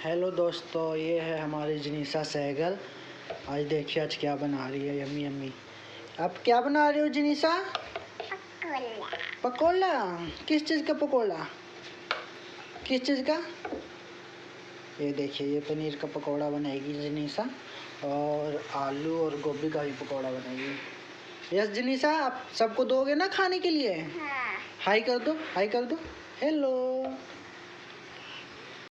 Hello दोस्तों, ये है हमारी जनीसा सहगल। आज देखिए आज क्या बना रही है, यम्मी यम्मी। अब क्या बना रही हो जनीसा? पकोड़ा। किस चीज़ का पकोड़ा? किस चीज़ का? ये देखिए, ये पनीर का पकोड़ा बनाएगी जनीसा, और आलू और गोभी का भी पकोड़ा बनाएगी। यस जनीसा, आप सबको दोगे ना खाने के लिए? हाँ। हाय कर दो, हाय कर दो। हेलो।